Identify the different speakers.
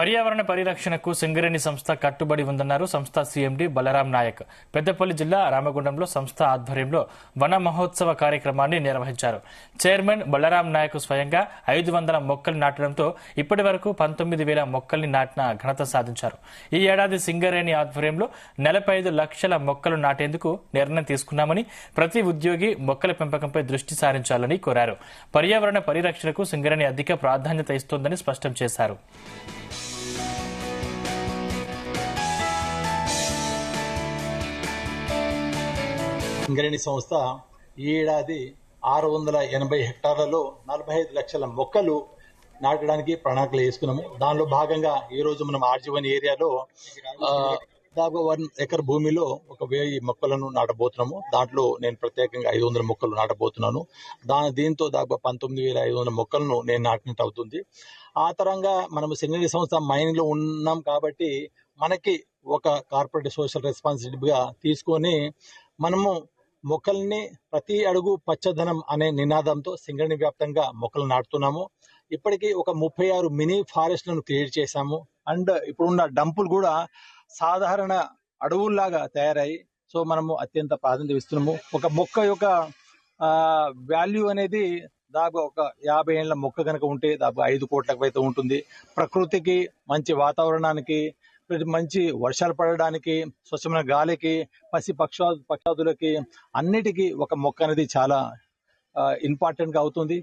Speaker 1: పర్యావరణ పరిరక్షణకు సింగరేణి సంస్థ కట్టుబడి ఉందన్నారు సంస్థ సీఎండీ బలరాం నాయక్. పెద్దపల్లి జిల్లా రామగుండంలో సంస్థ ఆధ్వర్యంలో వన మహోత్సవ కార్యక్రమాన్ని నిర్వహించారు. చైర్మన్ బలరాం నాయక్ స్వయంగా 500 మొక్కలు నాటడంతో ఇప్పటి వరకు 19,000 మొక్కల్ని నాటిన ఘనత సాధించారు. ఈ ఏడాది సింగరేణి ఆధ్వర్యంలో 45 లక్షల మొక్కలు నాటేందుకు నిర్ణయం తీసుకున్నామని, ప్రతి ఉద్యోగి మొక్కల పెంపకంపై దృష్టి సారించాలని కోరారు. పర్యావరణ పరిరక్షణకు సింగరేణి అధిక ప్రాధాన్యత ఇస్తోందని స్పష్టం చేశారు.
Speaker 2: సింగరేణి సంస్థ ఈ ఏడాది 680 హెక్టార్లలో 45 లక్షల మొక్కలు నాటడానికి ప్రణాళికలు వేసుకున్నాము. దానిలో భాగంగా ఈ రోజు మనం ఆర్జీవన్ ఏరియాలో దాదాపు 1 ఎకర్ భూమిలో 1000 మొక్కలను నాటబోతున్నాము. దాంట్లో నేను ప్రత్యేకంగా 500 మొక్కలు నాటబోతున్నాను. దీంతో దాదాపు 19,500 మొక్కలను నేను నాటినట్టు అవుతుంది. ఆ తరంగా మనము సింగరేణి సంస్థ మైనింగ్ లో ఉన్నాం కాబట్టి మనకి ఒక కార్పొరేట్ సోషల్ రెస్పాన్సిబిలిటీగా తీసుకొని మనము మొక్కల్ని ప్రతి అడుగు పచ్చదనం అనే నినాదంతో సింగరేణి వ్యాప్తంగా మొక్కలు నాటుతున్నాము. ఇప్పటికీ ఒక 36 మినీ ఫారెస్ట్లను క్రియేట్ చేశాము. అండ్ ఇప్పుడున్న డంపులు కూడా సాధారణ అడవుల్లాగా తయారయ్యి సో మనము అత్యంత ప్రాధాన్యత ఇస్తున్నాము. ఒక మొక్క యొక్క వాల్యూ అనేది దాదాపు ఒక 50 ఏళ్ల మొక్క కనుక ఉంటే దాదాపు 5 కోట్లకు అయితే ఉంటుంది. ప్రకృతికి, మంచి వాతావరణానికి, మంచి వర్షాలు పడడానికి, స్వచ్ఛమైన గాలికి, పక్షాదులకి అన్నిటికీ ఒక మొక్క అనేది చాలా ఇంపార్టెంట్ గా అవుతుంది.